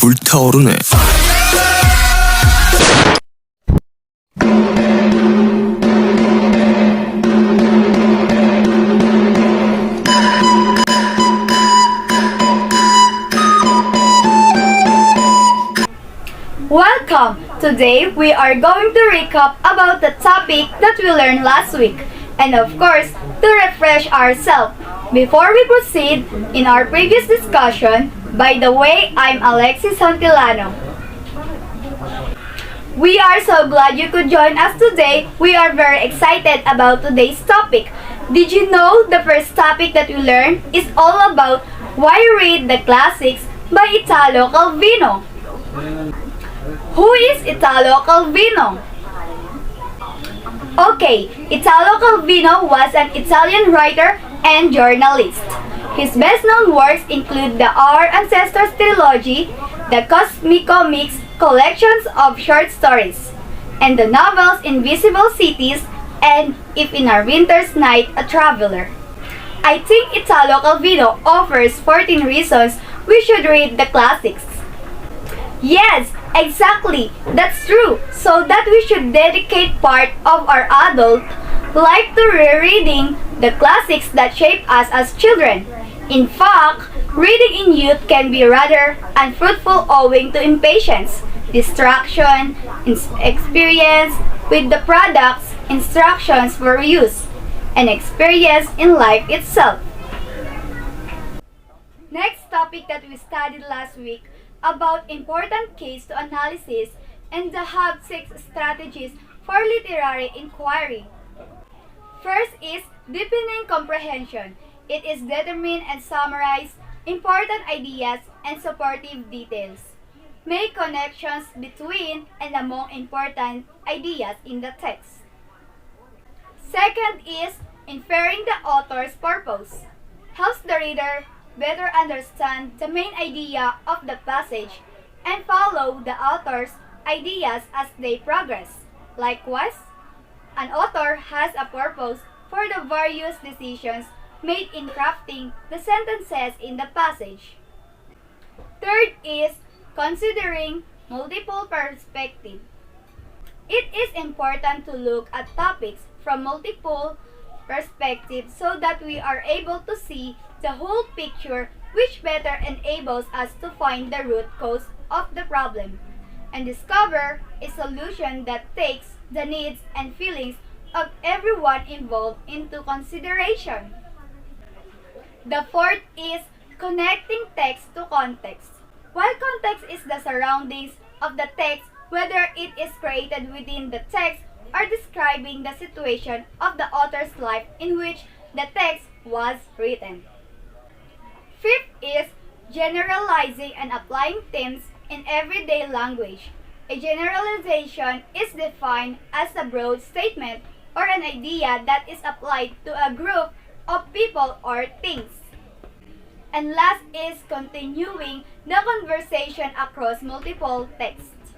불타오르네. Welcome! Today we are going to recap about the topic that we learned last week and of course to refresh ourselves. Before we proceed in our previous discussion, by the way, I'm Alexis Santillano. We are so glad you could join us today. We are very excited about today's topic. Did you know the first topic that we learned is all about why read the classics by Italo Calvino? Who is Italo Calvino? Okay, Italo Calvino was an Italian writer and journalist. His best-known works include the Our Ancestors Trilogy, the Cosmico Mix collections of short stories, and the novels Invisible Cities and If in Our Winter's Night a Traveler. I think Italo Calvino offers 14 reasons we should read the classics. Yes, exactly. That's true. So that we should dedicate part of our adult life to rereading the classics that shape us as children. In fact, reading in youth can be rather unfruitful owing to impatience, distraction, experience with the products, instructions for use, and experience in life itself. Next topic that we studied last week about important case to analysis and the have 6 strategies for literary inquiry. First is deepening comprehension. It is determine and summarize important ideas and supportive details. Make connections between and among important ideas in the text. Second is inferring the author's purpose. Helps the reader better understand the main idea of the passage and follow the author's ideas as they progress. Likewise, an author has a purpose for the various decisions made in crafting the sentences in the passage. Third is considering multiple perspectives. It is important to look at topics from multiple perspectives so that we are able to see the whole picture, which better enables us to find the root cause of the problem and discover a solution that takes the needs and feelings of everyone involved into consideration. The fourth is connecting text to context. While context is the surroundings of the text, whether it is created within the text or describing the situation of the author's life in which the text was written. Fifth is generalizing and applying themes in everyday language. A generalization is defined as a broad statement or an idea that is applied to a group of people or things. And last is continuing the conversation across multiple texts.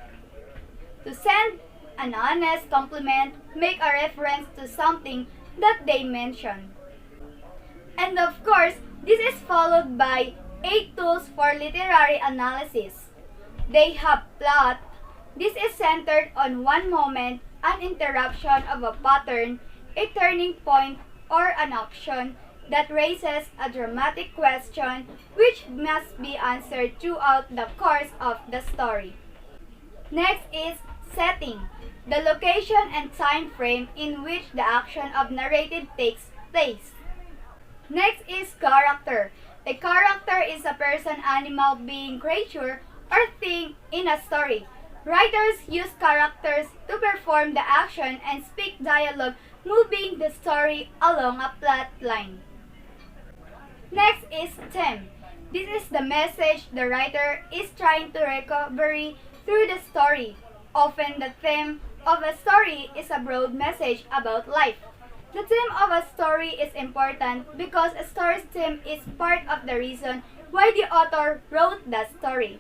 To send an honest compliment, make a reference to something that they mention. And of course, this is followed by 8 tools for literary analysis. They have plot. This is centered on one moment, an interruption of a pattern, a turning point, or an action that raises a dramatic question which must be answered throughout the course of the story. Next is setting, the location and time frame in which the action of narrative takes place. Next is character. A character is a person, animal, being, creature, or thing in a story. Writers use characters to perform the action and speak dialogue, moving the story along a plot line. Next is theme. This is the message the writer is trying to recover through the story. Often the theme of a story is a broad message about life. The theme of a story is important because a story's theme is part of the reason why the author wrote the story.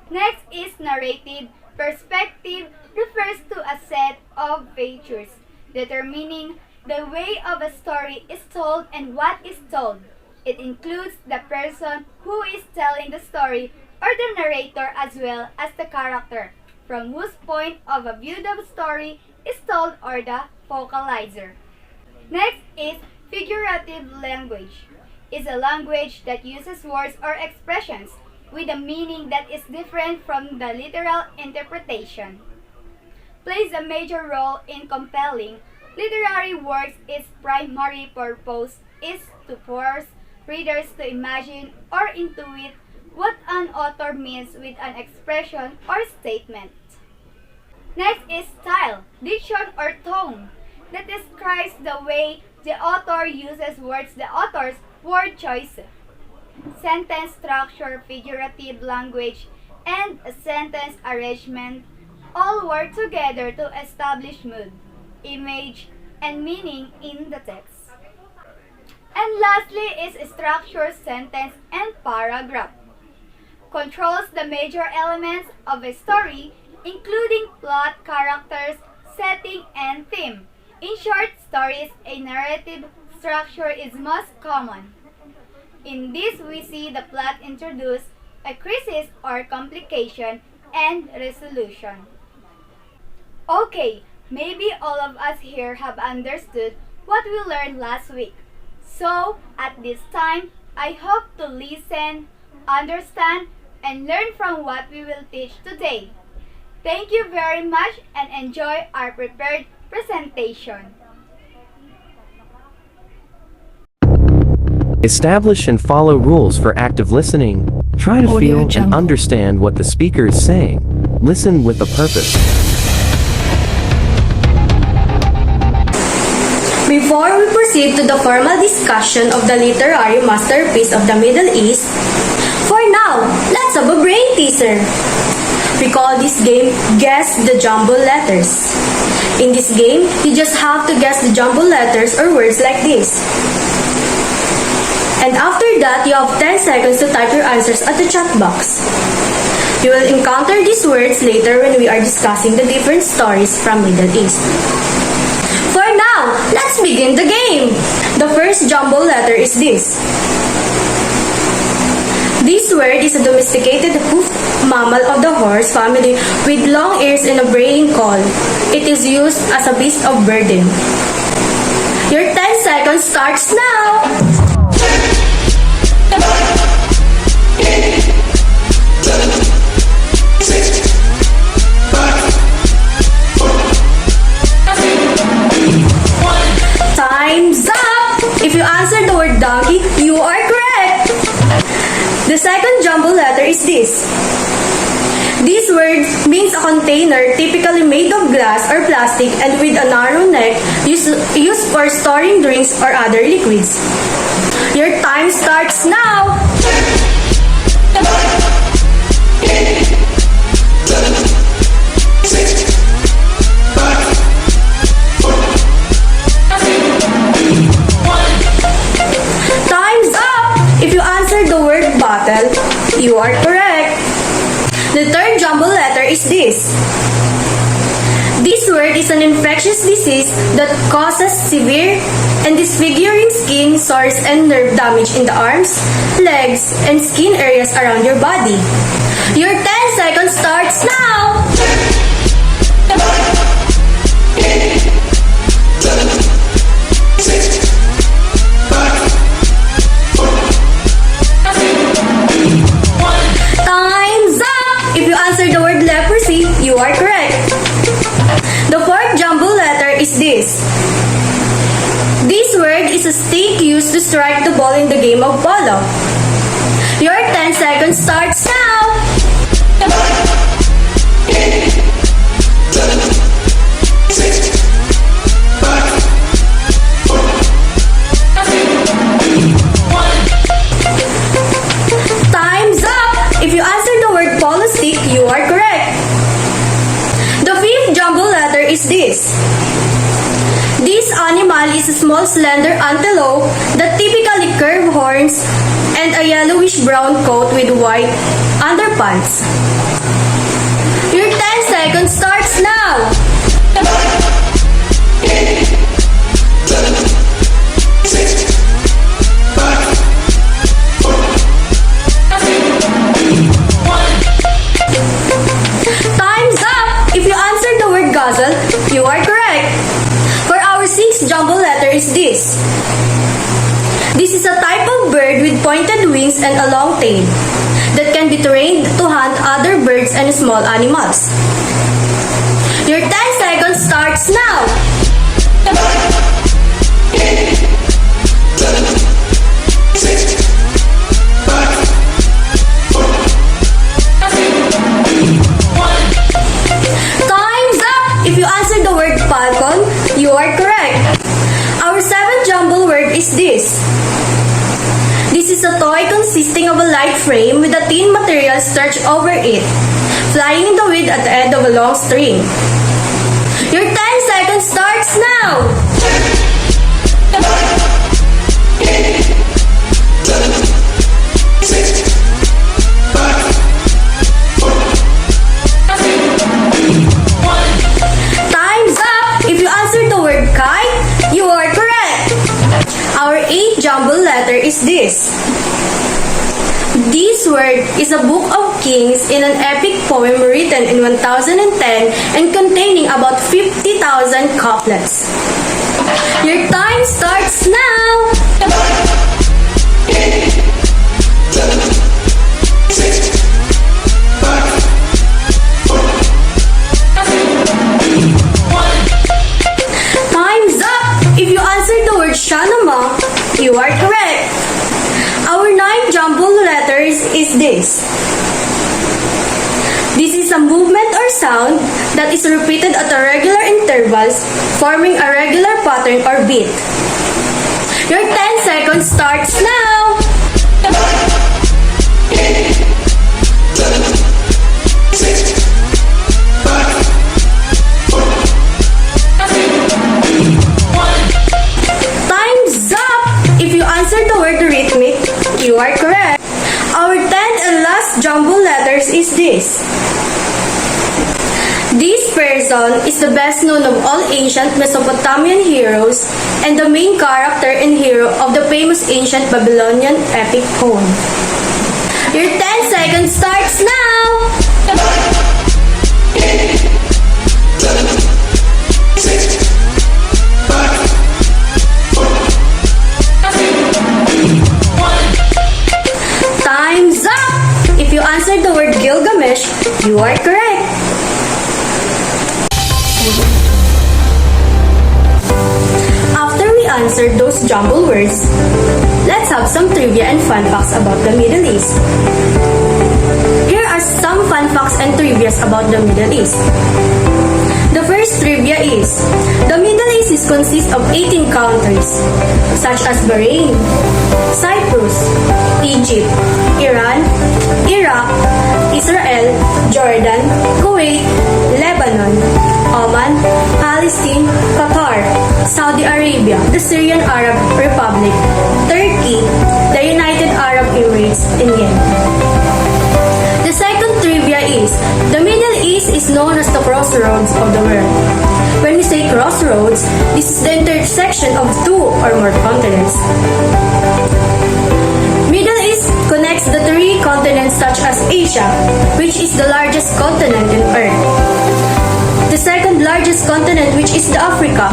Next is narrative. Perspective refers to a set of features determining the way of a story is told and what is told. It includes the person who is telling the story or the narrator as well as the character, from whose point of view the story is told, or the focalizer. Next is figurative language. Is a language that uses words or expressions with a meaning that is different from the literal interpretation. Plays a major role in compelling literary works. Its primary purpose is to force readers to imagine or intuit what an author means with an expression or statement. Next is style, diction, or tone that describes the way the author uses words, the author's word choice, sentence structure, figurative language, and sentence arrangement all work together to establish mood, image, and meaning in the text. And lastly is structure, sentence, and paragraph. Controls the major elements of a story, including plot, characters, setting, and theme. In short stories, a narrative structure is most common. In this, we see the plot introduce, a crisis or complication, and resolution. Okay, maybe all of us here have understood what we learned last week. So, at this time, I hope to listen, understand, and learn from what we will teach today. Thank you very much and enjoy our prepared presentation. Establish and follow rules for active listening. Try to feel and understand what the speaker is saying. Listen with a purpose. Before we proceed to the formal discussion of the literary masterpiece of the Middle East, for now, let's have a brain teaser. We call this game Guess the Jumble Letters. In this game, you just have to guess the jumble letters or words like this. And after that, you have 10 seconds to type your answers at the chat box. You will encounter these words later when we are discussing the different stories from Middle East. For now, let's begin the game. The first jumble letter is this. This word is a domesticated hoofed mammal of the horse family with long ears and a braying call. It is used as a beast of burden. Your 10 seconds starts now. Time's up! If you answered the word donkey, you are correct! The second jumble letter is this. This word means a container typically made of glass or plastic and with a narrow neck used for storing drinks or other liquids. Your time starts now! Time's up! If you answered the word bottle, you are correct. The third jumble letter is this. This word is an infectious disease that causes severe and disfiguring skin, sores, and nerve damage in the arms, legs, and skin areas around your body. Your 10 seconds starts now! Time's up! If you answered the word leprosy, you are correct. The fourth jumble letter is this. This word is a stick used to strike the ball in the game of polo. Your 10 seconds starts now! Time's up! If you answered the word polo stick, you are correct. The fifth jumble letter is this. This animal is a small slender antelope that typically curve horns and a yellowish-brown coat with white underparts. Your 10 seconds starts now! and a long tail that can be trained to hunt other birds and small animals. Your 10 seconds starts now! Time's up! If you answer the word falcon, you are correct. Our 7th jumble word is this. This is a toy consisting of a light frame with a thin material stretched over it, flying in the wind at the end of a long string. Your 10 seconds starts now! Time's up! If you answered the word kite, you are correct. Our 8th jumble letter is this. This word is a book of kings in an epic poem written in 1010 and containing about 50,000 couplets. Your time starts now! Time's up! If you answered the word Shanama, you are correct. Our 9th jumble letters is this. This is a movement or sound that is repeated at regular intervals, forming a regular pattern or beat. Your 10 seconds starts now! Time's up! If you answered the word rhythmic, you are correct. Our 10th and last jumble letters is this. This person is the best known of all ancient Mesopotamian heroes and the main character and hero of the famous ancient Babylonian epic poem. Your 10 seconds starts now! Time's up! If you answered the word Gilgamesh, you are correct. After we answered those jumble words, let's have some trivia and fun facts about the Middle East. Here are some fun facts and trivias about the Middle East. The first trivia is, the Middle East consists of 18 countries, such as Bahrain, Cyprus, Egypt, Iran, Iraq, Israel, Jordan, Kuwait, Lebanon, Oman, Palestine, Qatar, Saudi Arabia, the Syrian Arab Republic, Turkey, the United Arab Emirates, and Yemen. The second trivia is, the Middle East is known as the crossroads of the world. When we say crossroads, this is the intersection of two or more continents. Middle East connects the three continents such as Asia, which is the largest continent in Earth, the second largest continent, which is the Africa,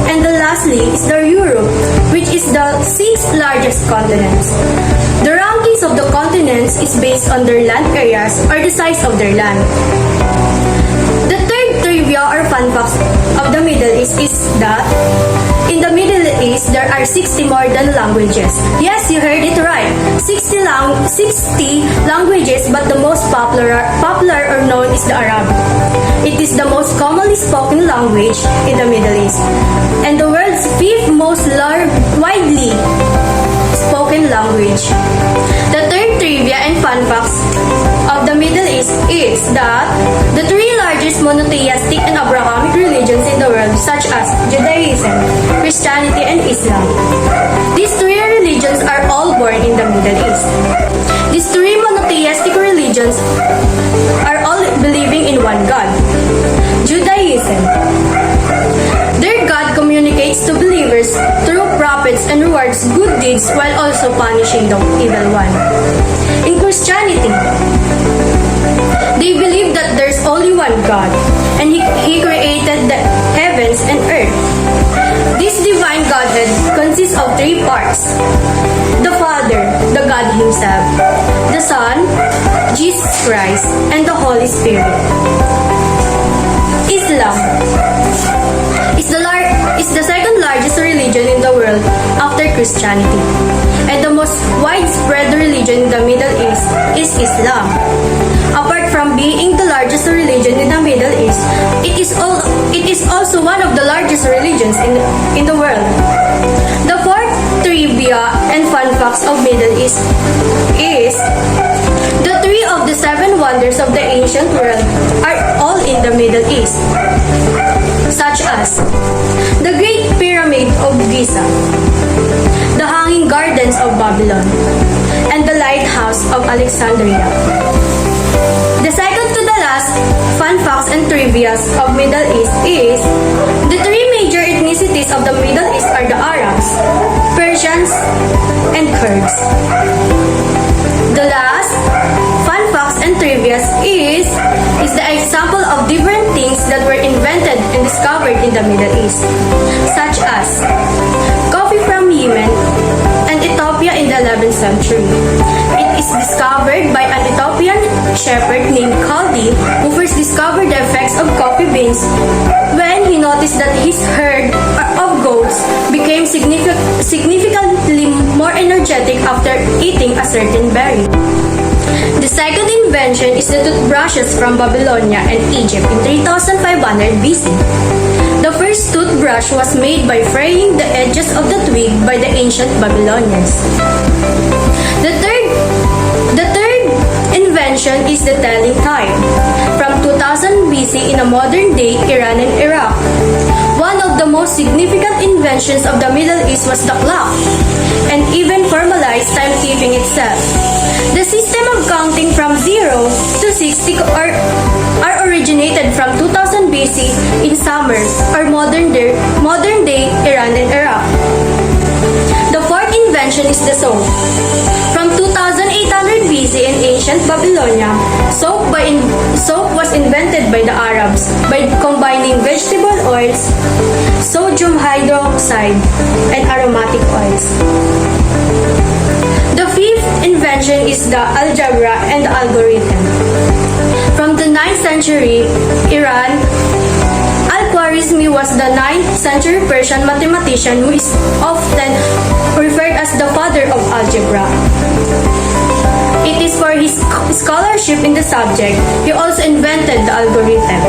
and the lastly is the Europe, which is the 6th largest continent. The rankings of the continents is based on their land areas or the size of their land. The third trivia or fun facts of the Middle East is that in the Middle East there are 60 more than languages. Yes, you heard it right. 60 languages, but the most popular or known is the Arabic. It is the most commonly spoken language in the Middle East and the world's 5th most widely spoken language. The third trivia and fun facts of the Middle East is that the three largest monotheistic and Abrahamic religions in the world, such as Judaism, Christianity, and Islam. These three religions are all born in the Middle East. These three monotheistic religions are all believing in one God. Judaism. Their God communicates to believers through prophets and rewards good deeds while also punishing the evil one. In Christianity, they believe that there's only one God and He created the heavens and earth. This divine Godhead consists consists of three parts: the Father, the God Himself, the Son, Jesus Christ, and the Holy Spirit. Islam is the second largest religion in the world after Christianity, and the most widespread religion in the Middle East is Islam. Apart from being the largest religion in the Middle East, it is also one of the largest religions in the world. The fourth trivia and fun facts of Middle East is the three of the seven wonders of the ancient world are all in the Middle East, such as the Great Pyramid of Giza, the Hanging Gardens of Babylon, and the Lighthouse of Alexandria. The second to the last fun facts and trivias of Middle East is the three major ethnicities of the Middle East are the Arabs, Persians, and Kurds. The last fun facts and trivias is the example of different things that were invented and discovered in the Middle East, such as coffee from Yemen and Ethiopia in the 11th century. It is discovered by an Ethiopian shepherd named Khaldi, who first discovered the effects of coffee beans when he noticed that his herd of goats became significantly more energetic after eating a certain berry. The second invention is the toothbrushes from Babylonia and Egypt in 3500 BC. The first toothbrush was made by fraying the edges of the twig by the ancient Babylonians. The third invention is the telling time. From 2000 BC in a modern-day Iran and Iraq. One of the most significant inventions of the Middle East was the clock, and even formalized timekeeping itself. The system of counting from 0 to 60 are originated from 2000 BC in Sumer or modern-day Iran and Iraq. The fourth invention is the soap. From 2800 BC in ancient Babylonia, soap was invented by the Arabs by combining vegetable oils, sodium hydroxide, and aromatic oils. The fifth invention is the algebra and the algorithm. From the 9th century Iran, Al-Khwarizmi was the 9th century Persian mathematician who is often referred as the father of algebra. It is for his scholarship in the subject he also invented the algorithm.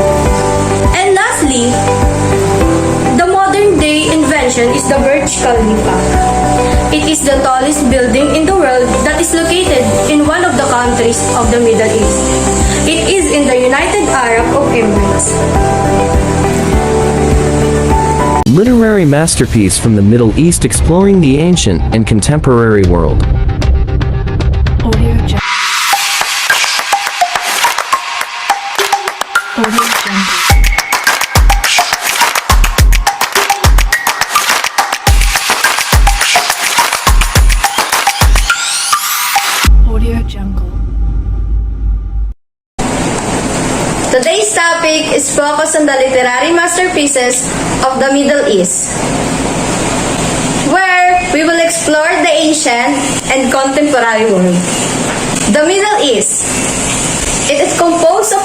And lastly, the modern-day invention is the Burj Khalifa. It is the tallest building in the world that is located in one of the countries of the Middle East. It is in the United Arab Emirates. Literary masterpiece from the Middle East exploring the ancient and contemporary world. Audio Jungle. Audio Jungle. Audio Jungle. Today's topic is focused on the literary masterpieces of the Middle East, where we will explore the ancient and contemporary world. The Middle East. It is composed of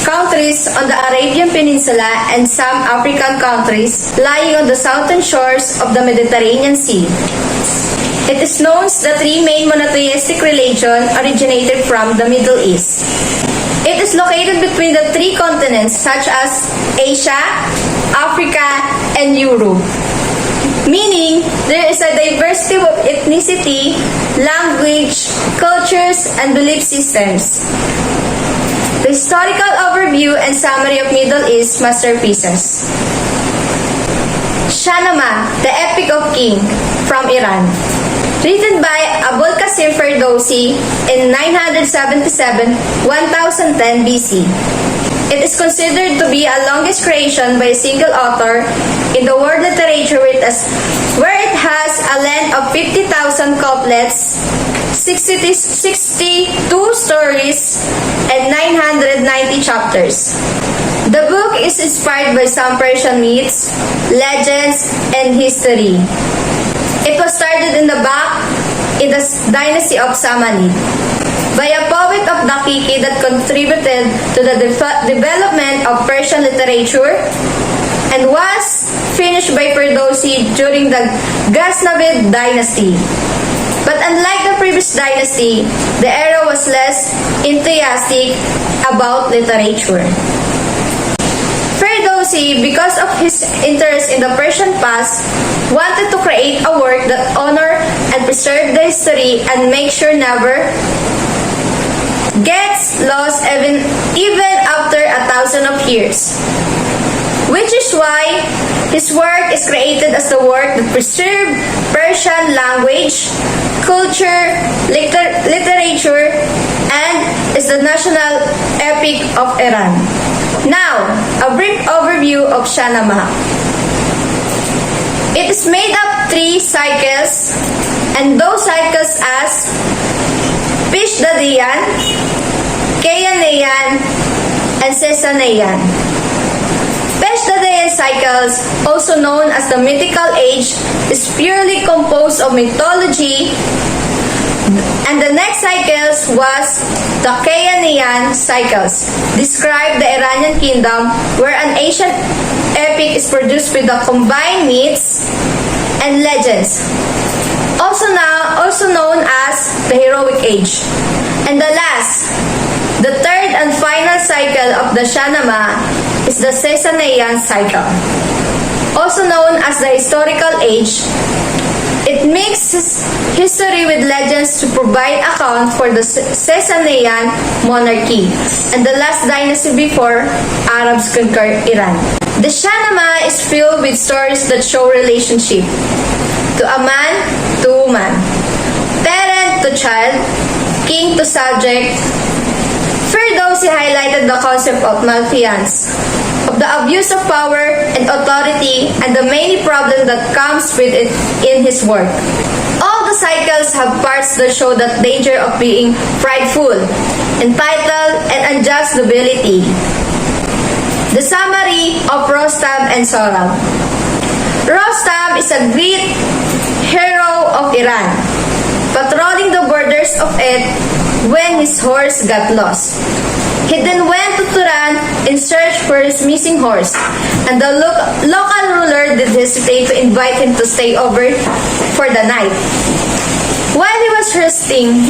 countries on the Arabian Peninsula and some African countries lying on the southern shores of the Mediterranean Sea. It is known as the three main monotheistic religions originated from the Middle East. It is located between the three continents such as Asia, Africa, and Europe. Meaning, there is a diversity of ethnicity, language, cultures, and belief systems. The historical overview and summary of Middle East masterpieces. Shahnameh, the Epic of King, from Iran. Written by Abul Qasim Ferdowsi in 977-1010 BC. It is considered to be a longest creation by a single author in the world literature where it has a length of 50,000 couplets, 62 stories, and 990 chapters. The book is inspired by some Persian myths, legends, and history. It was started in the dynasty of Samanid by a poet of Dakiki that contributed to the development of Persian literature and was finished by Ferdowsi during the Ghaznavid dynasty. But unlike the previous dynasty, the era was less enthusiastic about literature. Ferdowsi, because of his interest in the Persian past, wanted to create a work that honor and preserve the history and make sure never gets lost even after 1,000 of years. Which is why his work is created as the work that preserve Persian language, culture, literature, and is the national epic of Iran. Now, a brief overview of Shahnameh. It is made up 3 cycles, and those cycles as Pishdadiyan, Kayaneyan, and Sesaneyan. Pishdadiyan cycles, also known as the mythical age, is purely composed of mythology, and the next cycles was the Kayaneyan cycles, describe the Iranian kingdom where an ancient epic is produced with the combined myths and legends, also known as the heroic age. And the last, the third and final cycle of the Shahnameh is the Sesaneyan cycle, also known as the historical age. It mixes history with legends to provide account for the Sassanian monarchy and the last dynasty before Arabs conquered Iran. The Shahnameh is filled with stories that show relationship to a man to woman, parent to child, king to subject. Ferdowsi highlighted the concept of malfeasance, of the abuse of power and authority, and the many problems that comes with it in his work. All the cycles have parts that show the danger of being prideful, entitled, and unjust nobility. The summary of Rostam and Sohrab. Rostam is a Greek hero of Iran, patrolling the borders of it when his horse got lost. He then went to Turan in search for his missing horse, and the local ruler did hesitate to invite him to stay over for the night. While he was resting,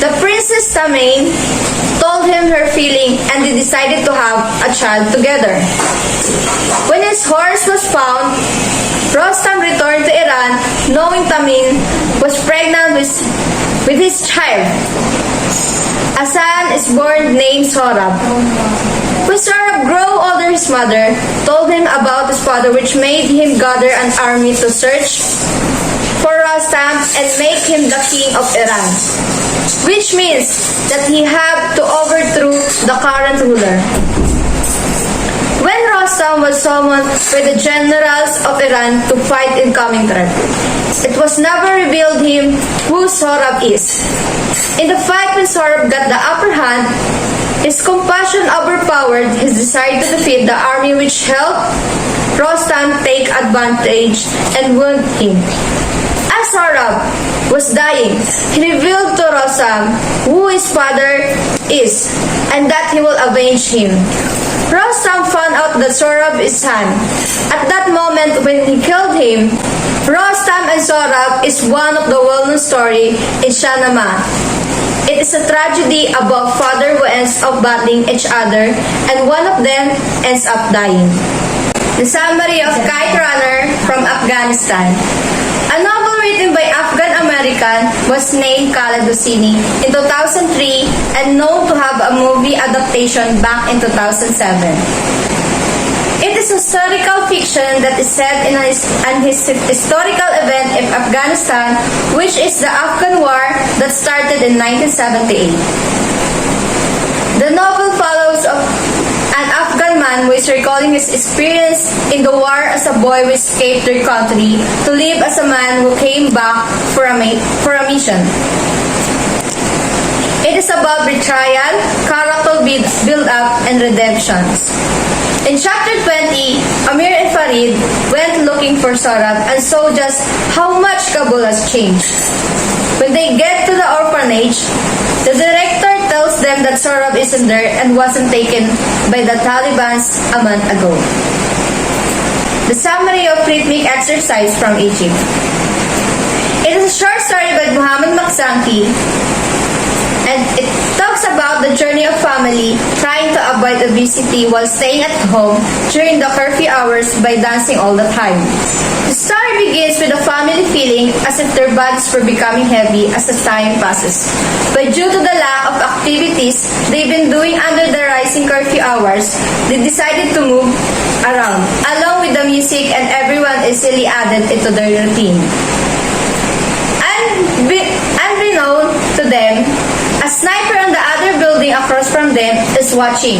the Princess Tamain told him her feeling, and they decided to have a child together. When his horse was found, Rostam returned to Iran knowing Tamain was pregnant with his child. A son is born named Sohrab. When Sohrab grew older, his mother told him about his father, which made him gather an army to search for Rostam and make him the king of Iran, which means that he had to overthrow the current ruler. When Rostam was summoned by the generals of Iran to fight incoming threat, it was never revealed him who Sohrab is. In the fight when Sohrab got the upper hand, his compassion overpowered his desire to defeat the army, which helped Rostam take advantage and wound him. As Sohrab was dying, he revealed to Rostam who his father is and that he will avenge him. Rostam found out that Sohrab is his son. At that moment when he killed him, Rostam and Sohrab is one of the well-known story in Shahnameh. It is a tragedy about father who ends up battling each other and one of them ends up dying. The summary of Kite Runner from Afghanistan. A novel written by Afghan-American was named Khaled Hosseini in 2003 and known to have a movie adaptation back in 2007. It is historical fiction that is set in an historical event in Afghanistan, which is the Afghan War that started in 1978. The novel follows an Afghan man who is recalling his experience in the war as a boy who escaped their country to live as a man who came back for a mission. It is about betrayal, character build-up, and redemptions. In chapter 20, Amir and Farid went looking for Sorab and saw just how much Kabul has changed. When they get to the orphanage, the director tells them that Sorab isn't there and wasn't taken by the Taliban's a month ago. The summary of rhythmic exercise from Egypt. It is a short story by Muhammad Maksanki, and it talks about the journey of family trying to avoid obesity while staying at home during the curfew hours by dancing all the time. The story begins with the family feeling as if their bodies were becoming heavy as the time passes. But due to the lack of activities they've been doing under the rising curfew hours, they decided to move around, along with the music, and everyone easily added into their routine. Unbeknown to them, a sniper on the other building across from them is watching.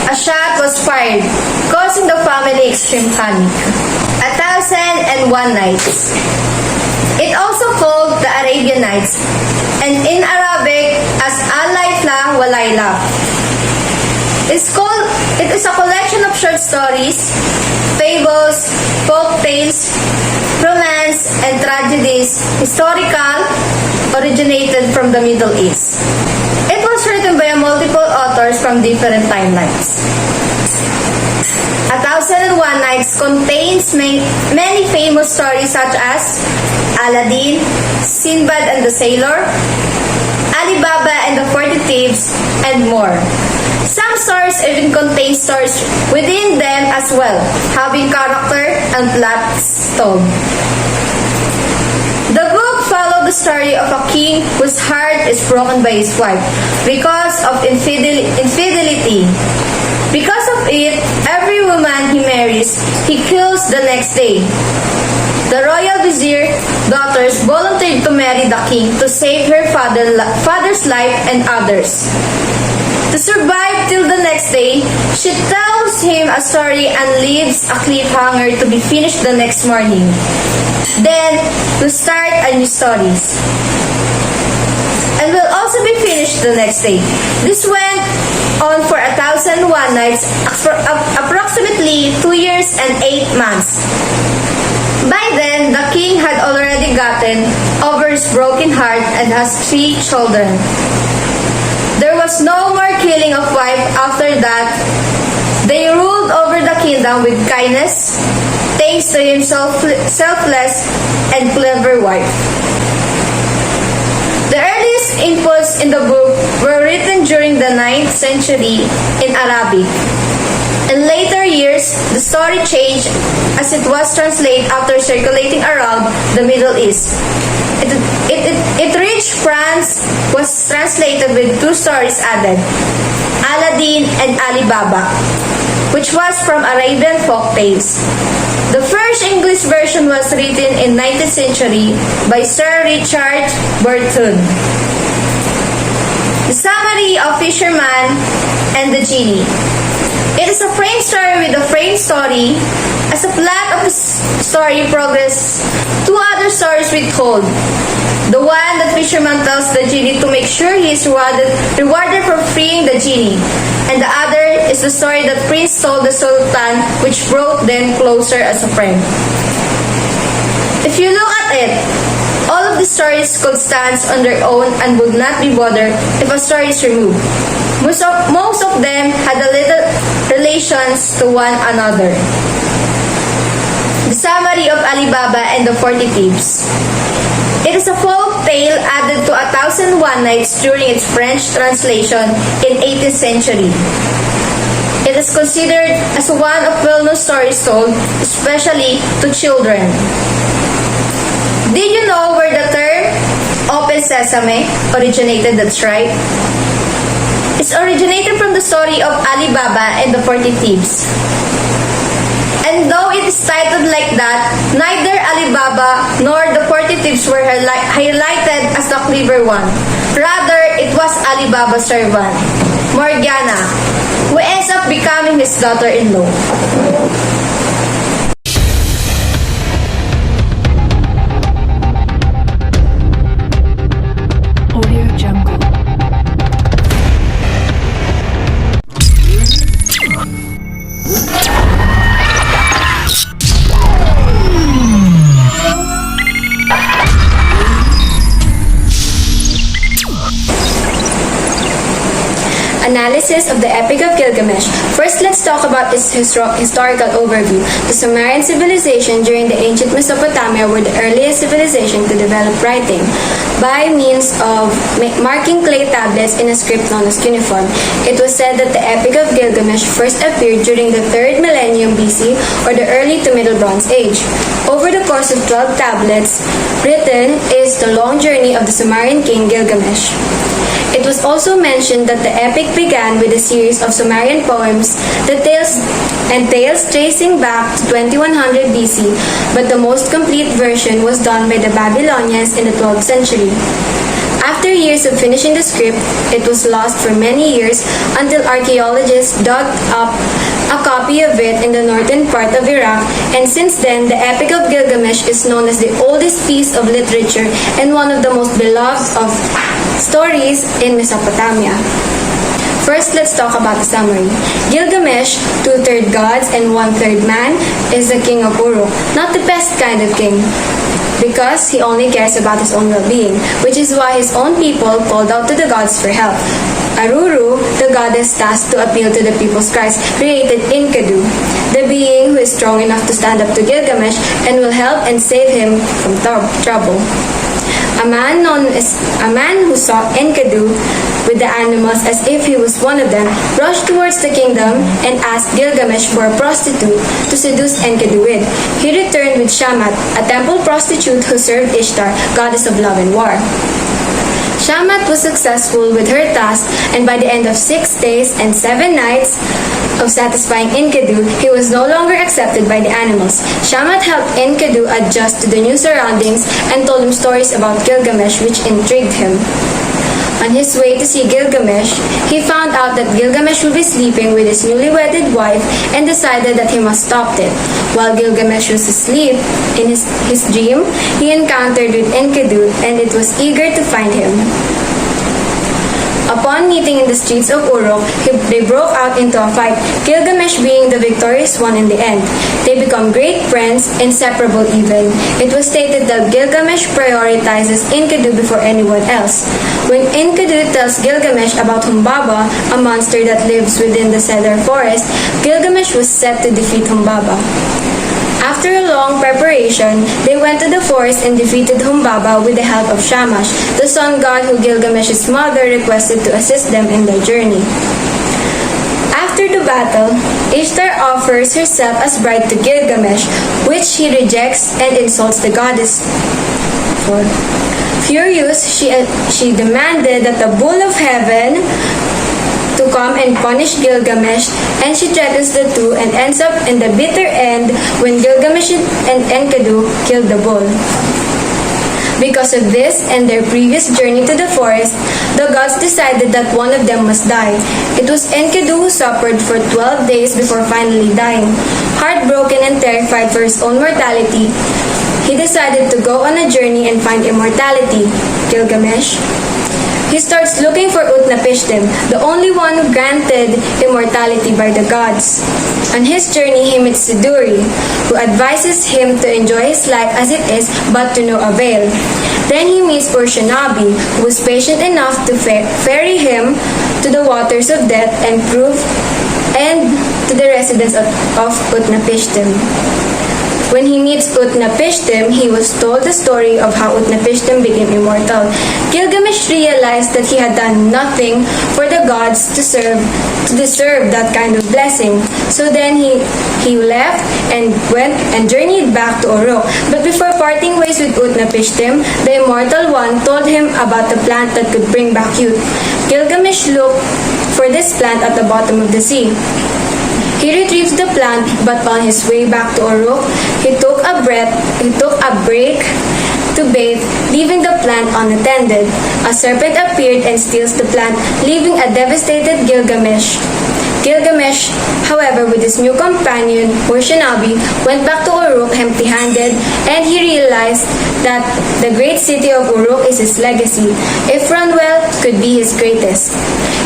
A shot was fired, causing the family extreme panic. 1001 Nights. It also called the Arabian Nights, and in Arabic as Al-Layla wa Layla. It is a collection of short stories, fables, folk tales, romance, and tragedies, historical, originated from the Middle East. It was written by multiple authors from different timelines. 1001 Nights contains many famous stories such as Aladdin, Sinbad and the Sailor, Ali Baba and the 40 Thieves, and more. Some stories even contain stories within them as well, having character and plots told. The book followed the story of a king whose heart is broken by his wife because of infidelity. Because of it, every woman he marries, he kills the next day. The royal vizier daughters volunteered to marry the king to save her father's life and others. To survive till the next day, she tells him a story and leaves a cliffhanger to be finished the next morning. Then, to start a new story. And will also be finished the next day. This went on for 1001 nights, approximately 2 years and 8 months. By then, the king had already gotten over his broken heart and has 3 children. There was no more killing of wife after that. They ruled over the kingdom with kindness, thanks to his selfless and clever wife. The earliest inputs in the book were written during the 9th century in Arabic. In later years, the story changed as it was translated after circulating around the Middle East. It reached France, was translated with 2 stories added, Aladdin and Ali Baba, which was from Arabian folk tales. The first English version was written in 19th century by Sir Richard Burton. The summary of Fisherman and the Genie. It is a frame story with a frame story. As the plot of the story progresses, 2 other stories will told. The one that fisherman tells the genie to make sure he is rewarded for freeing the genie. And the other is the story that prince told the sultan, which brought them closer as a friend. If you look at it, all of the stories could stand on their own and would not be bothered if a story is removed. Most of them had a little relations to one another. The summary of Ali Baba and the 40 Thieves. It is a folk tale added to 1001 Nights during its French translation in 18th century. It is considered as one of well-known stories told, especially to children. Did you know where the term Open Sesame originated? That's right. It's originated from the story of Ali Baba and the 40 Thieves. And though it is titled like that, neither Ali Baba nor the 40 Thieves were highlighted as the clever one. Rather, it was Ali Baba's servant, Morgiana, who ends up becoming his daughter-in-law. Audio Jungle. analysis of the Epic of Gilgamesh. First, let's talk about its historical overview. The Sumerian civilization during the ancient Mesopotamia were the earliest civilization to develop writing by means of marking clay tablets in a script known as cuneiform. It was said that the Epic of Gilgamesh first appeared during the 3rd millennium BC or the early to Middle Bronze Age. Over the course of 12 tablets, written is the long journey of the Sumerian king Gilgamesh. It was also mentioned that the epic began with a series of Sumerian poems, tales tracing back to 2100 BC, but the most complete version was done by the Babylonians in the 12th century. After years of finishing the script, it was lost for many years until archaeologists dug up a copy of it in the northern part of Iraq, and since then, the Epic of Gilgamesh is known as the oldest piece of literature and one of the most beloved of stories in Mesopotamia. First, let's talk about the summary. Gilgamesh, 2/3 gods and 1/3 man, is the king of Uruk, not the best kind of king, because he only cares about his own well-being, which is why his own people called out to the gods for help. Aruru, the goddess tasked to appeal to the people's cries, created Enkidu, the being who is strong enough to stand up to Gilgamesh and will help and save him from trouble. A man who saw Enkidu with the animals as if he was one of them, rushed towards the kingdom and asked Gilgamesh for a prostitute to seduce Enkidu with. He returned with Shamat, a temple prostitute who served Ishtar, goddess of love and war. Shamat was successful with her task, and by the end of 6 days and 7 nights of satisfying Enkidu, he was no longer accepted by the animals. Shamat helped Enkidu adjust to the new surroundings and told him stories about Gilgamesh which intrigued him. On his way to see Gilgamesh, he found out that Gilgamesh would be sleeping with his newly wedded wife and decided that he must stop it. While Gilgamesh was asleep, in his dream, he encountered with Enkidu and it was eager to find him. Upon meeting in the streets of Uruk, they broke out into a fight, Gilgamesh being the victorious one in the end. They become great friends, inseparable even. It was stated that Gilgamesh prioritizes Enkidu before anyone else. When Enkidu tells Gilgamesh about Humbaba, a monster that lives within the cedar forest, Gilgamesh was set to defeat Humbaba. After a long preparation, they went to the forest and defeated Humbaba with the help of Shamash, the sun god who Gilgamesh's mother requested to assist them in their journey. After the battle, Ishtar offers herself as bride to Gilgamesh, which he rejects and insults the goddess for. Furious, she demanded that the bull of heaven to come and punish Gilgamesh, and she threatens the two and ends up in the bitter end when Gilgamesh and Enkidu kill the bull. Because of this and their previous journey to the forest, the gods decided that one of them must die. It was Enkidu who suffered for 12 days before finally dying. Heartbroken and terrified for his own mortality, he decided to go on a journey and find immortality. Gilgamesh. He starts looking for Utnapishtim, the only one granted immortality by the gods. On his journey, he meets Siduri, who advises him to enjoy his life as it is, but to no avail. Then he meets Urshanabi, who was patient enough to ferry him to the waters of death and to the residence of Utnapishtim. When he meets Utnapishtim, he was told the story of how Utnapishtim became immortal. Gilgamesh realized that he had done nothing for the gods to deserve that kind of blessing. So then he left and went and journeyed back to Uruk. But before parting ways with Utnapishtim, the Immortal One told him about the plant that could bring back youth. Gilgamesh looked for this plant at the bottom of the sea. He retrieved the plant, but on his way back to Uruk, he took a break to bathe, leaving the plant unattended. A serpent appeared and steals the plant, leaving a devastated Gilgamesh. Gilgamesh, however, with his new companion, Urshanabi, went back to Uruk empty-handed, and he realized that the great city of Uruk is his legacy. If run well, could be his greatest.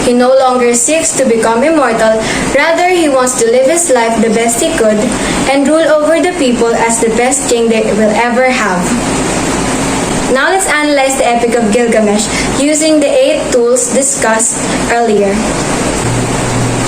He no longer seeks to become immortal, rather he wants to live his life the best he could and rule over the people as the best king they will ever have. Now let's analyze the Epic of Gilgamesh using the 8 tools discussed earlier.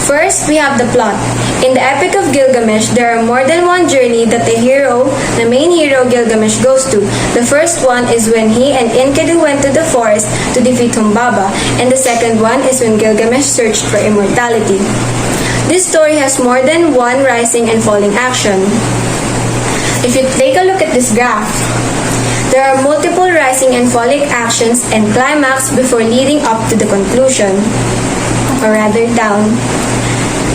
First, we have the plot. In the Epic of Gilgamesh, there are more than one journey that the main hero Gilgamesh goes to. The first one is when he and Enkidu went to the forest to defeat Humbaba, and the second one is when Gilgamesh searched for immortality. This story has more than one rising and falling action. If you take a look at this graph, there are multiple rising and falling actions and climax before leading up to the conclusion, or rather down.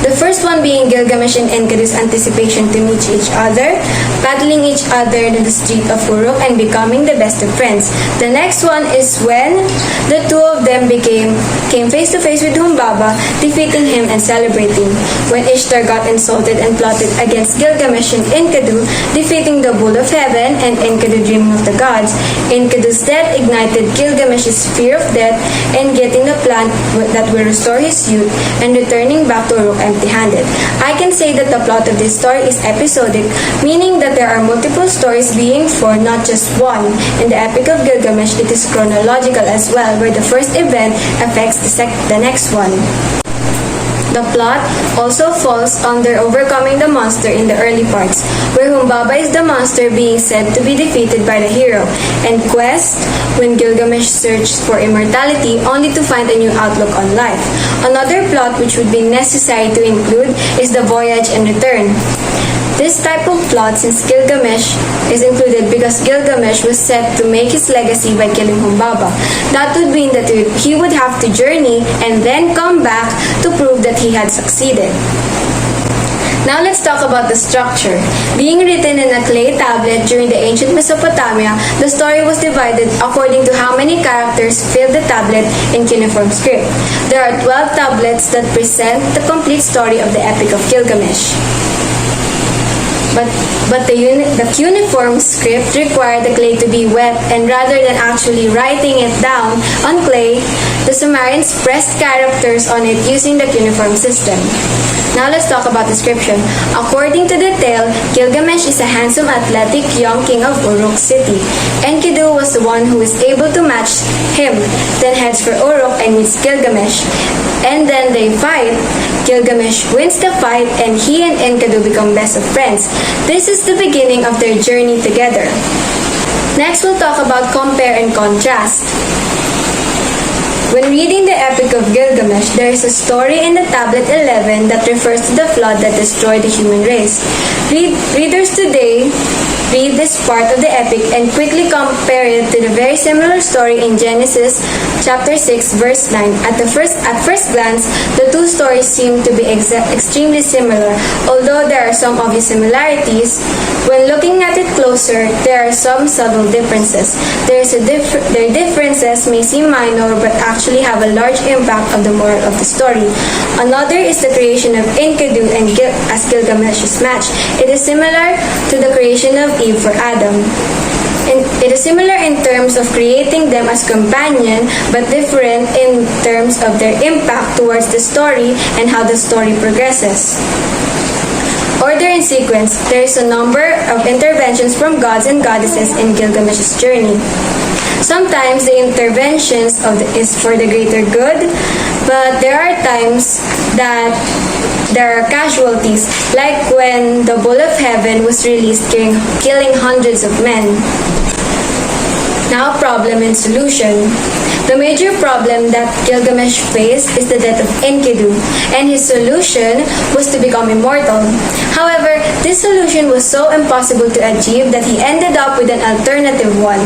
The first one being Gilgamesh and Enkidu's anticipation to meet each other, battling each other in the street of Uruk and becoming the best of friends. The next one is when the two of them came face to face with Humbaba, defeating him and celebrating. When Ishtar got insulted and plotted against Gilgamesh and Enkidu, defeating the Bull of Heaven and Enkidu dreaming of the gods. Enkidu's death ignited Gilgamesh's fear of death and getting the plant that will restore his youth and returning back to Uruk empty-handed. I can say that the plot of this story is episodic, meaning that there are multiple stories being formed, not just one. In the Epic of Gilgamesh, it is chronological as well, where the first event affects the next one. The plot also falls under overcoming the monster in the early parts, where Humbaba is the monster being said to be defeated by the hero, and Quest, when Gilgamesh searched for immortality only to find a new outlook on life. Another plot which would be necessary to include is the voyage and return. This type of plot, since Gilgamesh is included because Gilgamesh was set to make his legacy by killing Humbaba. That would mean that he would have to journey and then come back to prove that he had succeeded. Now let's talk about the structure. Being written in a clay tablet during the ancient Mesopotamia, the story was divided according to how many characters filled the tablet in cuneiform script. There are 12 tablets that present the complete story of the Epic of Gilgamesh. But the cuneiform script required the clay to be wet, and rather than actually writing it down on clay, the Sumerians pressed characters on it using the cuneiform system. Now let's talk about description. According to the tale, Gilgamesh is a handsome, athletic young king of Uruk city. Enkidu was the one who is able to match him, then heads for Uruk and meets Gilgamesh. And then they fight. Gilgamesh wins the fight, and he and Enkidu become best of friends. This is the beginning of their journey together. Next, we'll talk about compare and contrast. When reading the Epic of Gilgamesh, there is a story in the Tablet 11 that refers to the flood that destroyed the human race. Readers today read this part of the epic and quickly compare it to the very similar story in Genesis chapter 6 verse 9. At first glance, the two stories seem to be extremely similar. Although there are some obvious similarities, when looking at it closer, there are some subtle differences. Their differences may seem minor but actually have a large impact on the moral of the story. Another is the creation of Enkidu and as Gilgamesh's match. It is similar to the creation of Eve for Adam. It is similar in terms of creating them as companion, but different in terms of their impact towards the story and how the story progresses. Order and sequence. There is a number of interventions from gods and goddesses in Gilgamesh's journey. Sometimes the interventions is for the greater good, but there are times that there are casualties, like when the Bull of Heaven was released, killing hundreds of men. Now, problem and solution. The major problem that Gilgamesh faced is the death of Enkidu, and his solution was to become immortal. However, this solution was so impossible to achieve that he ended up with an alternative one.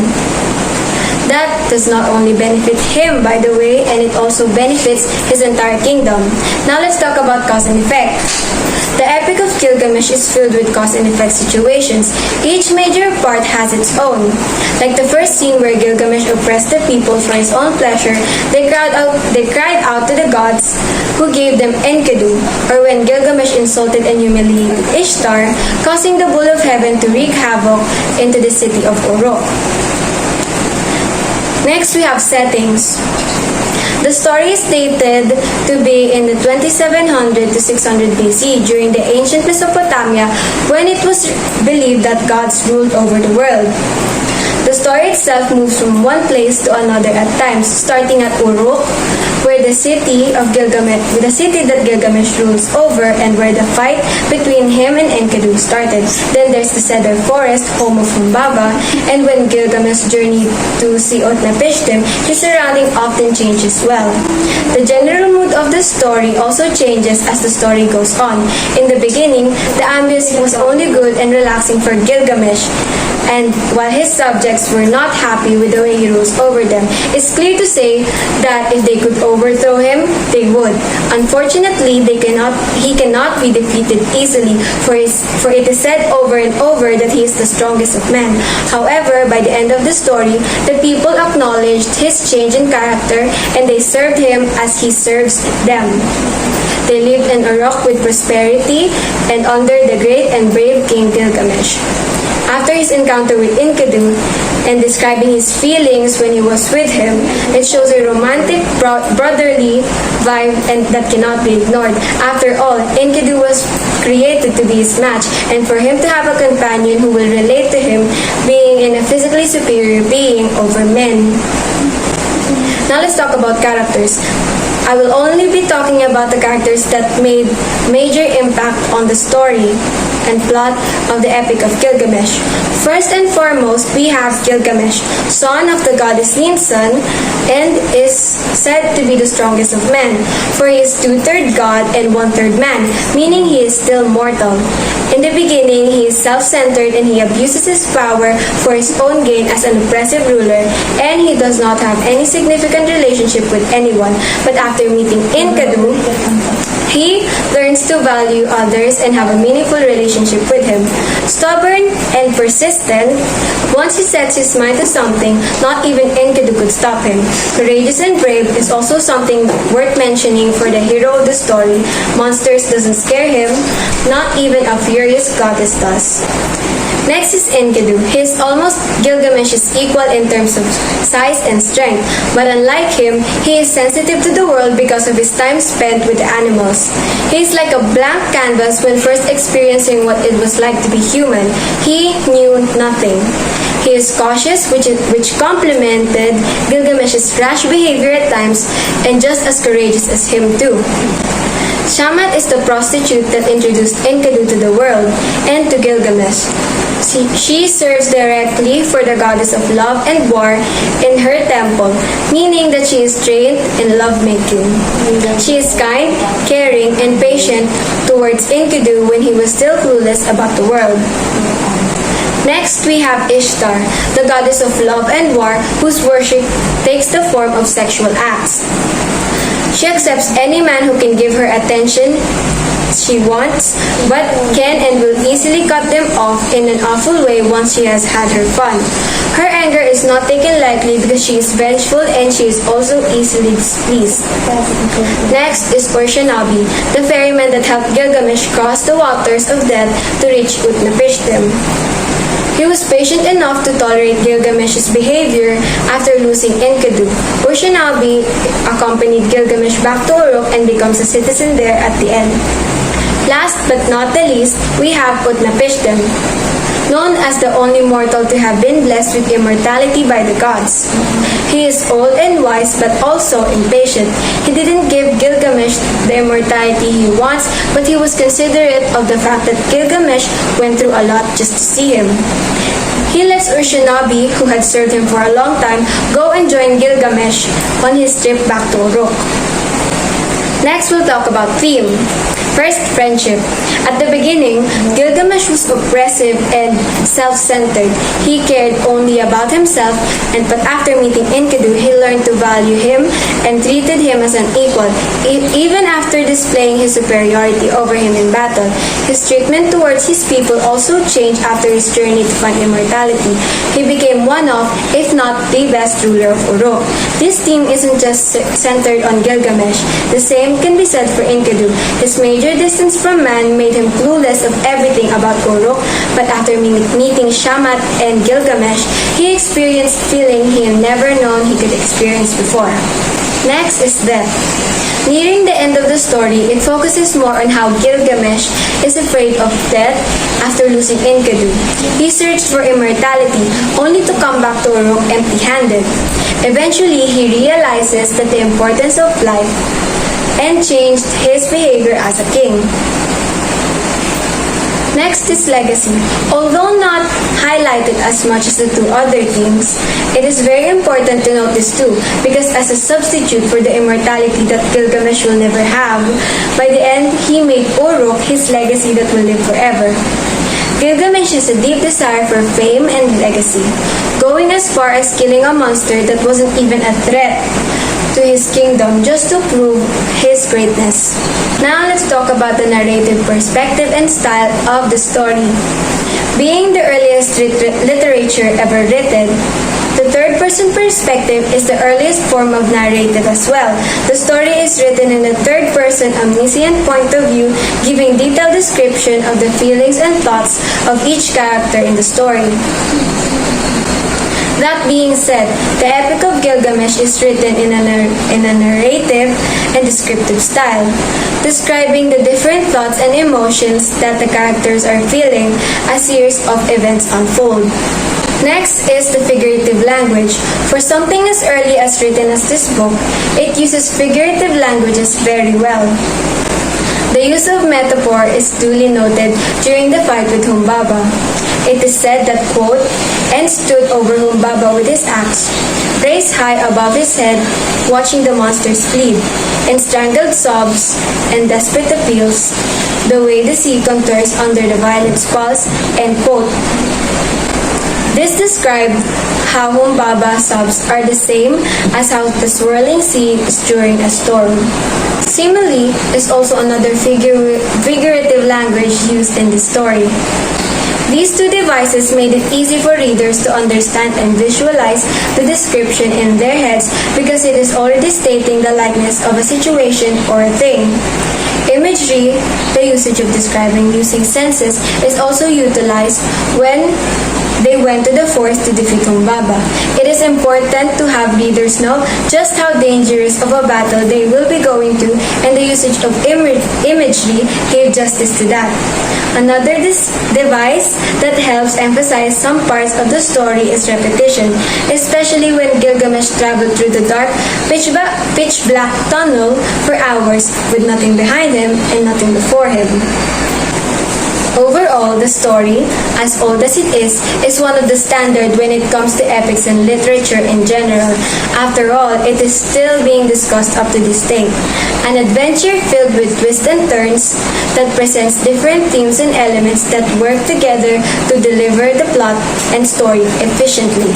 That does not only benefit him, by the way, and it also benefits his entire kingdom. Now let's talk about cause and effect. The Epic of Gilgamesh is filled with cause and effect situations. Each major part has its own. Like the first scene where Gilgamesh oppressed the people for his own pleasure, they cried out to the gods who gave them Enkidu, or when Gilgamesh insulted and humiliated Ishtar, causing the Bull of Heaven to wreak havoc into the city of Uruk. Next, we have settings. The story is stated to be in the 2700 to 600 BC during the ancient Mesopotamia, when it was believed that gods ruled over the world. The story itself moves from one place to another at times, starting at Uruk, where the city that Gilgamesh rules over and where the fight between him and Enkidu started. Then there's the Cedar Forest, home of Humbaba, and when Gilgamesh journeyed to see Utnapishtim, his surrounding often changes as well. The general mood of the story also changes as the story goes on. In the beginning, the ambience was only good and relaxing for Gilgamesh, and while his subjects were not happy with the way he rules over them, it's clear to say that if they could overthrow him, they would. Unfortunately, he cannot be defeated easily, for it is said over and over that he is the strongest of men. However, by the end of the story, the people acknowledged his change in character and they served him as he serves them. They lived in Uruk with prosperity and under the great and brave King Gilgamesh. After his encounter with Enkidu and describing his feelings when he was with him, it shows a romantic, brotherly vibe and that cannot be ignored. After all, Enkidu was created to be his match, and for him to have a companion who will relate to him, being in a physically superior being over men. Now let's talk about characters. I will only be talking about the characters that made major impact on the story and plot of the Epic of Gilgamesh. First and foremost, we have Gilgamesh, son of the goddess Ninsun, and is said to be the strongest of men, for he is 2/3 god and 1/3 man, meaning he is still mortal. In the beginning, he is self-centered and he abuses his power for his own gain as an oppressive ruler, and he does not have any significant relationship with anyone. But after meeting Enkidu, he learns to value others and have a meaningful relationship with him. Stubborn and persistent, once he sets his mind to something, not even Enkidu could stop him. Courageous and brave is also something worth mentioning for the hero of the story. Monsters doesn't scare him, not even a furious goddess does. Next is Enkidu. He is almost Gilgamesh's equal in terms of size and strength, but unlike him, he is sensitive to the world because of his time spent with the animals. He is like a blank canvas when first experiencing what it was like to be human. He knew nothing. He is cautious, which complemented Gilgamesh's rash behavior at times, and just as courageous as him too. Shamat is the prostitute that introduced Enkidu to the world and to Gilgamesh. She serves directly for the goddess of love and war in her temple, meaning that she is trained in lovemaking. She is kind, caring, and patient towards Enkidu when he was still clueless about the world. Next, we have Ishtar, the goddess of love and war, whose worship takes the form of sexual acts. She accepts any man who can give her attention she wants, but can and will easily cut them off in an awful way once she has had her fun. Her anger is not taken lightly because she is vengeful and she is also easily displeased. Next is Urshanabi, the ferryman that helped Gilgamesh cross the waters of death to reach Utnapishtim. He was patient enough to tolerate Gilgamesh's behavior after losing Enkidu. Urshanabi accompanied Gilgamesh back to Uruk and becomes a citizen there at the end. Last but not the least, we have Utnapishtim, known as the only mortal to have been blessed with immortality by the gods. He is old and wise but also impatient. He didn't give Gilgamesh the immortality he wants, but he was considerate of the fact that Gilgamesh went through a lot just to see him. He lets Urshanabi, who had served him for a long time, go and join Gilgamesh on his trip back to Uruk. Next, we'll talk about theme. First, friendship. At the beginning, Gilgamesh was oppressive and self-centered. He cared only about himself, but after meeting Enkidu, he learned to value him and treated him as an equal. Even after displaying his superiority over him in battle, his treatment towards his people also changed after his journey to find immortality. He became one of, if not the best ruler of Uruk. This theme isn't just centered on Gilgamesh. The same can be said for Enkidu. His major distance from man made him clueless of everything about Uruk, but after meeting Shamat and Gilgamesh, he experienced feeling he had never known he could experience before. Next is death. Nearing the end of the story, it focuses more on how Gilgamesh is afraid of death after losing Enkidu. He searched for immortality, only to come back to Uruk empty-handed. Eventually, he realizes that the importance of life and changed his behavior as a king. Next is legacy. Although not highlighted as much as the two other themes, it is very important to note this too, because as a substitute for the immortality that Gilgamesh will never have, by the end, he made Uruk his legacy that will live forever. Gilgamesh has a deep desire for fame and legacy, going as far as killing a monster that wasn't even a threat to his kingdom just to prove his greatness. Now let's talk about the narrative perspective and style of the story. Being the earliest literature ever written, the third-person perspective is the earliest form of narrative as well. The story is written in a third-person omniscient point of view, giving detailed description of the feelings and thoughts of each character in the story. That being said, the Epic of Gilgamesh is written in a narrative and descriptive style, describing the different thoughts and emotions that the characters are feeling as series of events unfold. Next is the figurative language. For something as early as written as this book, it uses figurative languages very well. The use of metaphor is duly noted during the fight with Humbaba. It is said that, quote, "And stood over Humbaba with his axe, raised high above his head, watching the monsters plead, in strangled sobs and desperate appeals, the way the sea contours under the violent squalls," end quote. This described how Humbaba sobs are the same as how the swirling sea is during a storm. Simile is also another figurative language used in this story. These two devices made it easy for readers to understand and visualize the description in their heads because it is already stating the likeness of a situation or a thing. Imagery, the usage of describing using senses, is also utilized when they went to the forest to defeat Humbaba. It is important to have readers know just how dangerous of a battle they will be going to, and the usage of imagery gave justice to that. Another device that helps emphasize some parts of the story is repetition, especially when Gilgamesh traveled through the dark, pitch black tunnel for hours with nothing behind him and nothing before him. Overall, the story, as old as it is one of the standard when it comes to epics and literature in general. After all, it is still being discussed up to this day. An adventure filled with twists and turns that presents different themes and elements that work together to deliver the plot and story efficiently.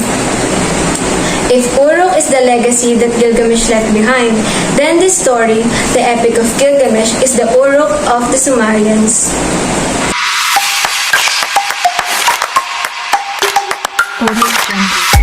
If Uruk is the legacy that Gilgamesh left behind, then this story, the Epic of Gilgamesh, is the Uruk of the Sumerians. Audio Jungle.